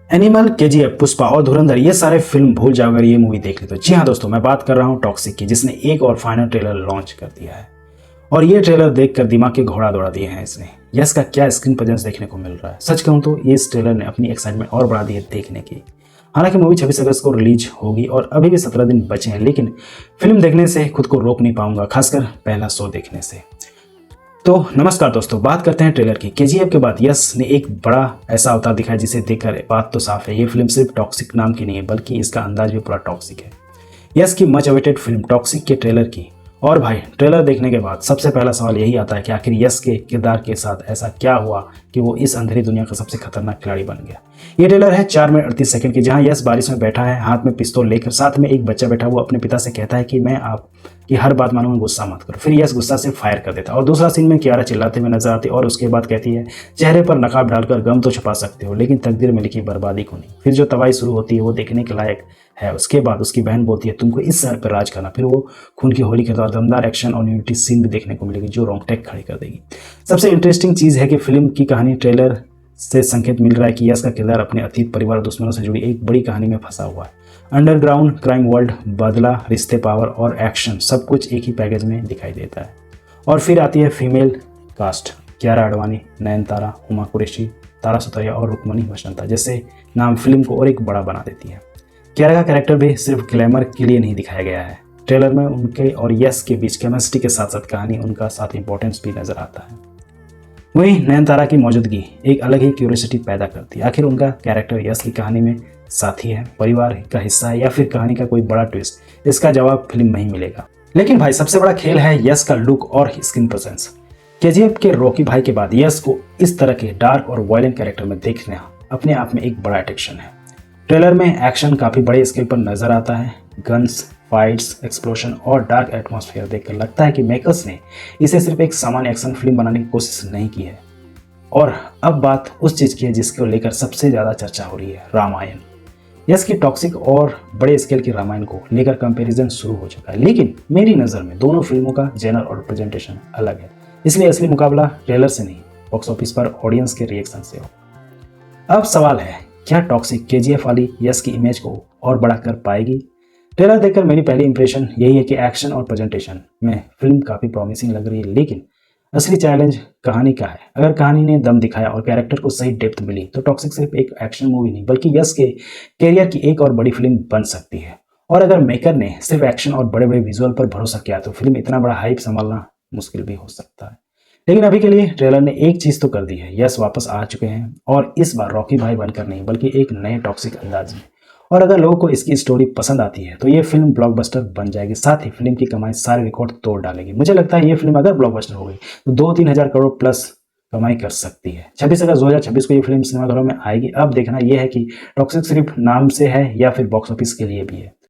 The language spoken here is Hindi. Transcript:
एनिमल, केजीएफ, पुष्पा और धुरंधर ये सारे फिल्म भूल जाओ अगर ये मूवी देख ली तो। जी हाँ दोस्तों, मैं बात कर रहा हूँ टॉक्सिक की, जिसने एक और फाइनल ट्रेलर लॉन्च कर दिया है। और ये ट्रेलर देखकर दिमाग के घोड़ा दौड़ा दिए हैं इसने। यस का क्या स्क्रीन प्रेजेंस देखने को मिल रहा है। सच कहूँ तो इस ट्रेलर ने अपनी एक्साइटमेंट और बढ़ा दी है देखने की। हालांकि मूवी 26 अगस्त को रिलीज होगी और अभी भी 17 दिन बचे हैं, लेकिन फिल्म देखने से खुद को रोक नहीं पाऊंगा, खासकर पहला शो देखने से। तो नमस्कार दोस्तों, बात करते हैं ट्रेलर की। केजीएफ के बाद यस ने एक बड़ा ऐसा अवतार दिखाया जिसे देखकर बात तो साफ है, ये फिल्म सिर्फ टॉक्सिक नाम की नहीं है, बल्कि इसका अंदाज भी पूरा टॉक्सिक है। यस की मच अवेटेड फिल्म टॉक्सिक के ट्रेलर की। और भाई, ट्रेलर देखने के बाद सबसे पहला सवाल यही आता है कि आखिर यस के किरदार के साथ ऐसा क्या हुआ कि वो इस अंधेरी दुनिया का सबसे खतरनाक खिलाड़ी बन गया। ये ट्रेलर है 4 मिनट 38 सेकंड की, जहां यस बारिश में बैठा है, हाथ में पिस्तौल लेकर, साथ में एक बच्चा बैठा। वो अपने पिता से कहता है कि मैं आपकी हर बात मानूंगा, गुस्सा मत करो। फिर यस गुस्सा से फायर कर देता है। और दूसरा सीन में कियारा चिल्लाते हुए नजर आती है और उसके बाद कहती है, चेहरे पर नकाब डालकर गम तो छुपा सकते हो, लेकिन तकदीर में लिखी बर्बादी को नहीं। फिर जो तबाही शुरू होती है वो देखने के लायक है। उसके बाद उसकी बहन बोलती है, तुमको इस शहर पर राज करना। फिर वो खून की होली करता है और दमदार एक्शन और यूनिटी सीन भी देखने को मिलेगी जो रोंगटे खड़े कर देगी। सबसे इंटरेस्टिंग चीज है कि फिल्म की कहानी ट्रेलर से संकेत मिल रहा है कि यस का किरदार अपने अतीत, परिवार, दुश्मनों से जुड़ी एक बड़ी कहानी में फंसा हुआ है। अंडरग्राउंड क्राइम वर्ल्ड, बदला, रिश्ते, पावर और एक्शन सब कुछ एक ही पैकेज में दिखाई देता है। और फिर आती है फीमेल कास्ट, कियारा आडवाणी, नयनतारा, हुमा कुरैशी, तारा सुतारिया और रुक्मणी वसंता, जैसे नाम फिल्म को और एक बड़ा बना देती है। कियारा का कैरेक्टर भी सिर्फ ग्लैमर के लिए नहीं दिखाया गया है। ट्रेलर में उनके और यस के बीच केमिस्ट्री के साथ साथ कहानी, उनका साथ इंपॉर्टेंस भी नजर आता है। वहीं नयनतारा की मौजूदगी एक अलग ही क्यूरियोसिटी पैदा करती है। आखिर उनका कैरेक्टर यस की कहानी में साथी है, परिवार का हिस्सा है, या फिर कहानी का कोई बड़ा ट्विस्ट? इसका जवाब फिल्म में ही मिलेगा। लेकिन भाई, सबसे बड़ा खेल है यस का लुक और स्क्रीन प्रेजेंस। केजीएफ के रॉकी भाई के बाद यस को इस तरह के डार्क और वायलेंट कैरेक्टर में देखना अपने आप में एक बड़ा अट्रैक्शन है। ट्रेलर में एक्शन काफी बड़े स्केल पर नजर आता है। गन्स, फाइट्स, एक्सप्लोशन और डार्क एटमॉस्फेयर देखकर लगता है कि मेकर्स ने इसे सिर्फ एक सामान्य एक्शन फिल्म बनाने की कोशिश नहीं की है। और अब बात उस चीज की है जिसको लेकर सबसे ज्यादा चर्चा हो रही है, रामायण। यस की टॉक्सिक और बड़े स्केल की रामायण को लेकर कंपैरिजन शुरू हो चुका है, लेकिन मेरी नज़र में दोनों फिल्मों का जेनर और प्रेजेंटेशन अलग है। इसलिए असली मुकाबला ट्रेलर से नहीं, बॉक्स ऑफिस पर ऑडियंस के रिएक्शन से हो। अब सवाल है, क्या टॉक्सिक केजीएफ वाली यस की इमेज को और बड़ा कर पाएगी? ट्रेलर देखकर मेरी पहली इंप्रेशन यही है कि एक्शन और प्रेजेंटेशन में फिल्म काफ़ी प्रॉमिसिंग लग रही है, लेकिन असली चैलेंज कहानी का है। अगर कहानी ने दम दिखाया और कैरेक्टर को सही डेप्थ मिली तो टॉक्सिक सिर्फ एक एक्शन मूवी नहीं, बल्कि यस के कैरियर की एक और बड़ी फिल्म बन सकती है। और अगर मेकर ने सिर्फ एक्शन और बड़े बड़े विजुअल पर भरोसा किया तो फिल्म इतना बड़ा हाइप संभालना मुश्किल भी हो सकता है। लेकिन अभी के लिए ट्रेलर ने एक चीज तो कर दी है, यस वापस आ चुके हैं, और इस बार रॉकी भाई बनकर नहीं, बल्कि एक नए टॉक्सिक अंदाज में। और अगर लोगों को इसकी स्टोरी पसंद आती है तो ये फिल्म ब्लॉकबस्टर बन जाएगी। साथ ही फिल्म की कमाई सारे रिकॉर्ड तोड़ डालेगी। मुझे लगता है ये फिल्म अगर ब्लॉकबस्टर हो गई तो 2-3 हजार करोड़ प्लस कमाई कर सकती है। 26 अगस्त 2026 को ये फिल्म सिनेमाघरों में आएगी। अब देखना यह है कि टॉक्सिक सिर्फ नाम से है या फिर बॉक्स ऑफिस के लिए भी है।